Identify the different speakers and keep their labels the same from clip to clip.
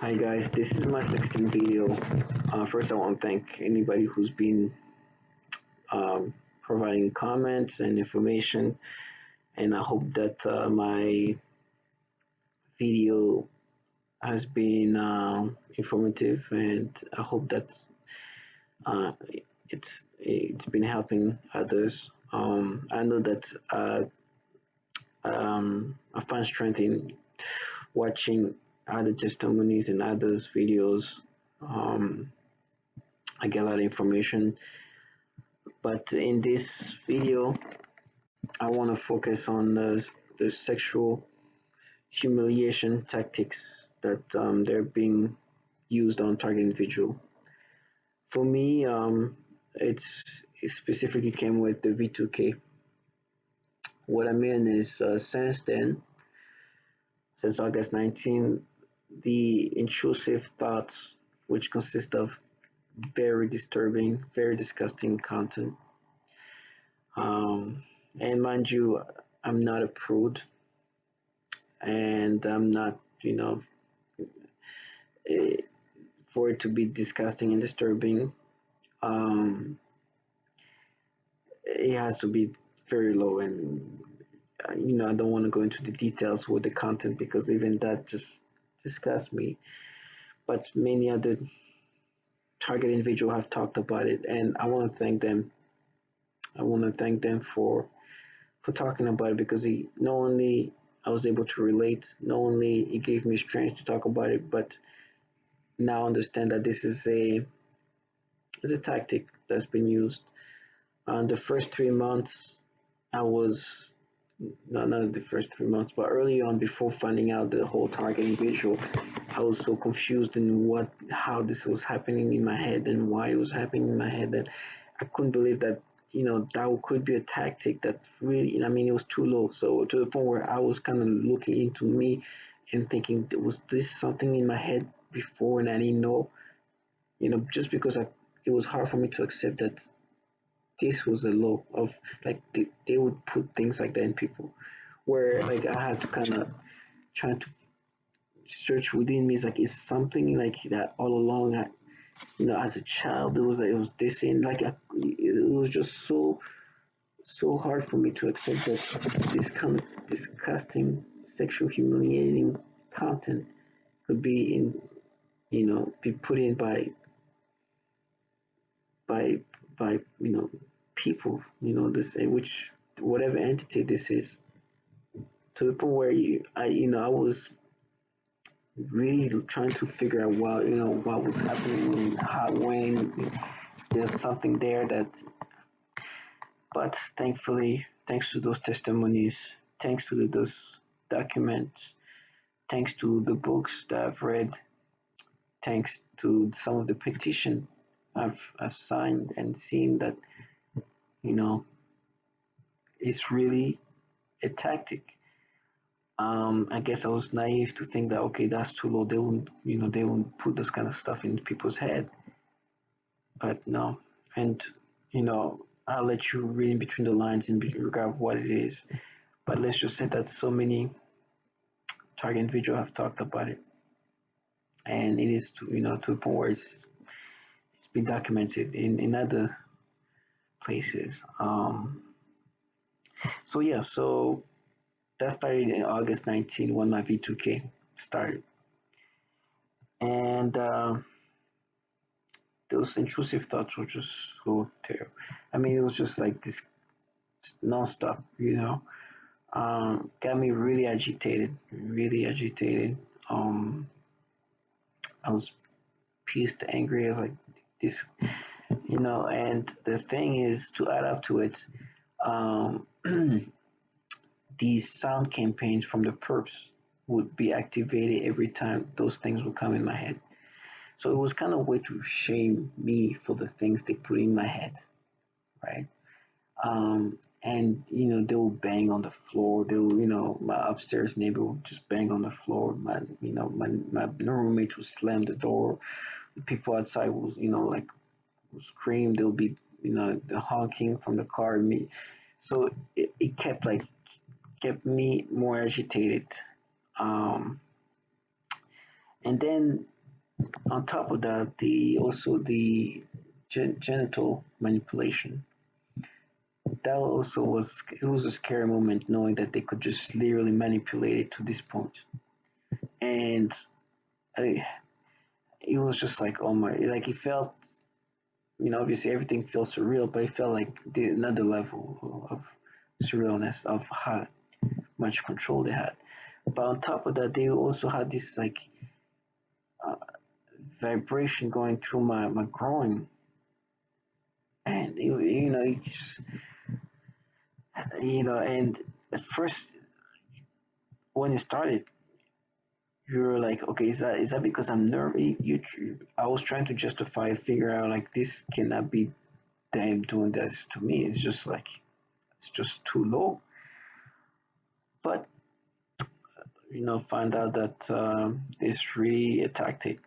Speaker 1: Hi guys, this is my 16th video. First, I want to thank anybody who's been um, providing comments and information, and I hope that my video has been informative, and I hope that uh, it's been helping others. I know that I find strength in watching other testimonies and others' videos. Um, I get a lot of information. But in this video, I want to focus on the sexual humiliation tactics that they're being used on target individual. For me, it specifically came with the V2K. What I mean is, since then, since August 19, the intrusive thoughts, which consist of very disturbing, very disgusting content. Um, and mind you, I'm not a prude, and I'm not, you know, eh, for it to be disgusting and disturbing, um, it has to be very low. And, I don't want to go into the details with the content because even that just disgusts me. But many other target individuals have talked about it, and I want to thank them. I want to thank them for talking about it because not only I was able to relate, not only it gave me strength to talk about it, but now understand that this is a tactic that's been used. The first 3 months, I was not the first 3 months, but early on, before finding out the whole target individual, I was so confused in how this was happening in my head and why it was happening in my head that I couldn't believe that that could be a tactic that really, I mean, it was too low. So to the point where I was kind of looking into me and thinking, was this something in my head before and I didn't know? Just because it was hard for me to accept that this was a law of, like, they would put things like that in people, where like I had to kind of try to search within me. It's like, it's something like that all along. As a child, it was this in like it was just so hard for me to accept that this kind of disgusting, sexual, humiliating content could be be put in by by people, this, which whatever entity this is, to the point where I was really trying to figure out what was happening and how, when there's something there that. But thankfully, thanks to those testimonies, thanks to those documents, thanks to the books that I've read, thanks to some of the petition I've signed and seen that you know it's really a tactic. I guess I was naive to think that, okay, that's too low. They won't put this kind of stuff in people's head. But no, and I'll let you read in between the lines in regard of what it is. But let's just say that so many target individuals have talked about it, and it is to a point where it's been documented in other places. So yeah, so that started in August 19 when my V2K started, and those intrusive thoughts were just so terrible. I mean, it was just like this nonstop, got me really agitated, really agitated. Um, I was pissed, angry. I was like, this, and the thing is, to add up to it, um, these sound campaigns from the perps would be activated every time those things would come in my head. So it was kind of a way to shame me for the things they put in my head, right? And they will bang on the floor. They will, my upstairs neighbor will just bang on the floor. My roommate will slam the door. The people outside was, like, will scream. They'll be, the honking from the car. Me, so it kept me more agitated. Um, And then on top of that, the also the genital manipulation. That also was a scary moment, knowing that they could just literally manipulate it to this point. And I, it was just like, oh my, like it felt, obviously everything feels surreal, but it felt like another level of surrealness of how much control they had. But on top of that, they also had this like uh, vibration going through my groin, and it just, and at first when it started, you were like, okay, is that because I'm nervous? I was trying to justify, figure out like this cannot be them doing this to me. It's just like it's just too low. But find out that it's really a tactic.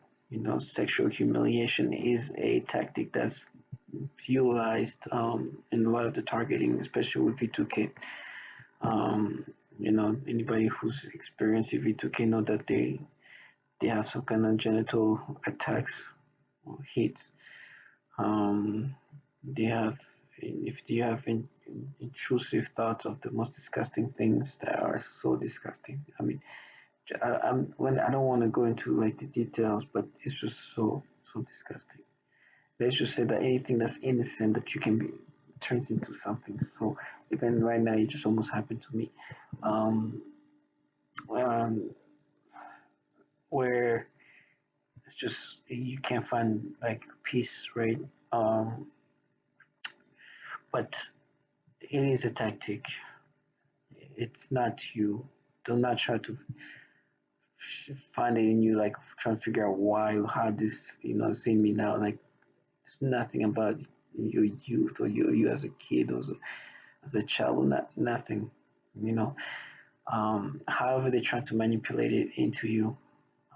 Speaker 1: Sexual humiliation is a tactic that's utilized in a lot of the targeting, especially with V2K. Um, anybody who's experienced V2K know that they have some kind of genital attacks or hits. Um, they have if you have intrusive thoughts of the most disgusting things that are so disgusting. I mean, I don't want to go into like the details, but it's just so disgusting. Let's just say that anything that's innocent that you can be turns into something. So even right now, it just almost happened to me, um, um, where it's just you can't find like peace, right? But it is a tactic. It's not you. Do not try to find it in you, like trying to figure out why, how this, see me now. Like it's nothing about your youth or you as a kid or as a child, not nothing, you know. However, they try to manipulate it into you.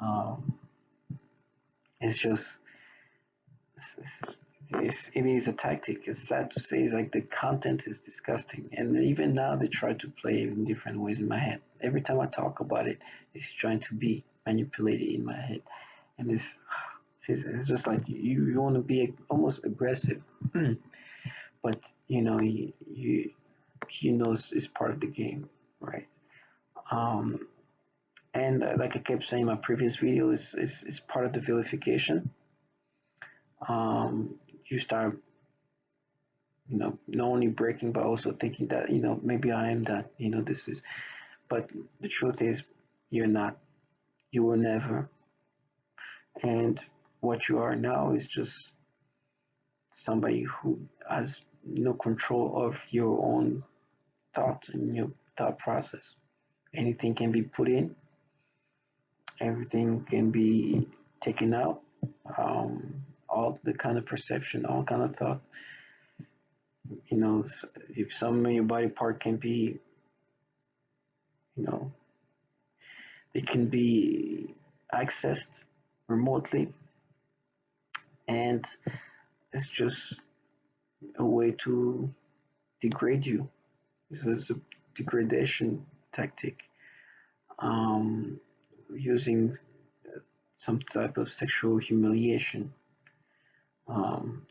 Speaker 1: Um, it's just, it is a tactic. It's sad to say, it's like the content is disgusting. And even now, they try to play it in different ways in my head. Every time I talk about it, it's trying to be manipulated in my head. And it's just like you want to be almost aggressive. But, you know it's part of the game, right? Um, and like I kept saying in my previous video, is part of the vilification. You start, not only breaking but also thinking that maybe I am that. This is, but the truth is, you're not. You were never. And what you are now is just somebody who has no control of your own thoughts and your thought process. Anything can be put in, everything can be taken out. All the kind of perception, all kind of thought. If some of your body part can be, you know, it can be accessed remotely, and it's just a way to degrade you. It's a degradation tactic, um, using some type of sexual humiliation,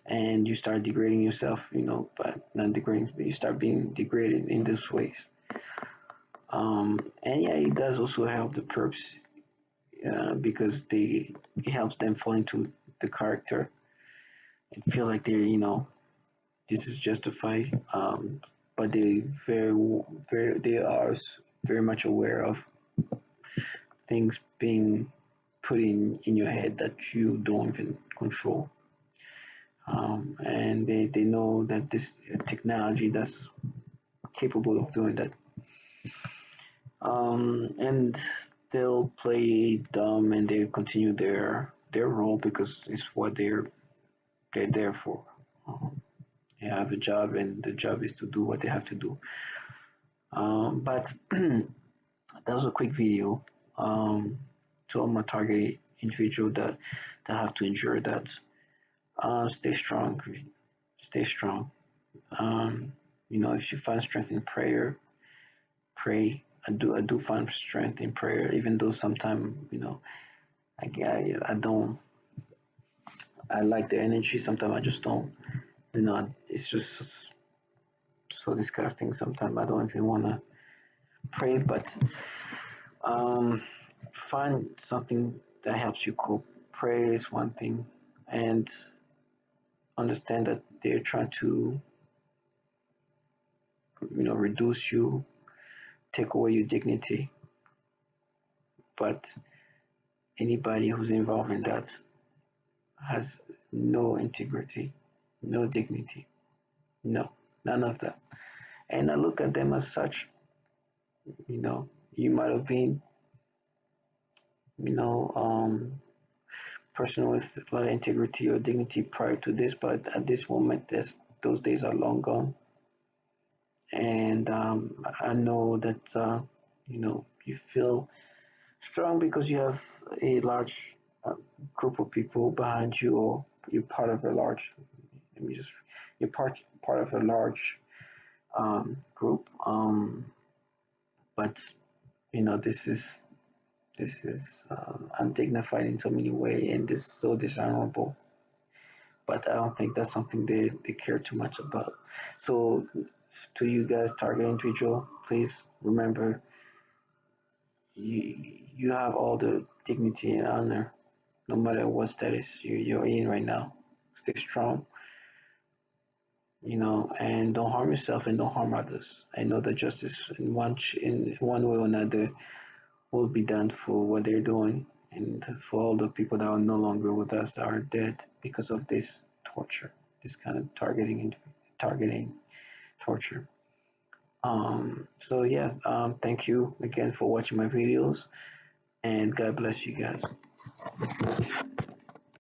Speaker 1: and you start degrading yourself, but not degrading, but you start being degraded in these ways. And yeah, it does also help the perps, because it helps them fall into the character and feel like this is justified. But they are very much aware of things being put in your head that you don't even control. And they know that this technology that's capable of doing that. And they'll play dumb and they continue their role because it's what they're there for. They have a job and the job is to do what they have to do. But that was a quick video, to all my target individual that have to endure that. Stay strong. Stay strong. If you find strength in prayer, pray. I do find strength in prayer, even though sometimes I don't. I like the energy. Sometimes I just don't. It's just so disgusting. Sometimes I don't even want to pray, but um, find something that helps you cope. Pray is one thing, and understand that they're trying to, reduce you, take away your dignity. But anybody who's involved in that has no integrity, no dignity, no, none of that. And I look at them as such. You might have been, you know, um, person with a lot of integrity or dignity prior to this, but at this moment, those days are long gone. And I know that you feel strong because you have a large uh, group of people behind you, or you're part of a large. Let me just you're part of a large group. But this is undignified in so many ways, and this is so dishonorable. But I don't think that's something they care too much about. So to you guys, target individual, please remember you have all the dignity and honor, no matter what status you're in right now. Stay strong, and don't harm yourself and don't harm others. I know that justice in one way or another will be done for what they're doing and for all the people that are no longer with us that are dead because of this torture, this kind of targeting torture. So yeah, thank you again for watching my videos, and God bless you guys.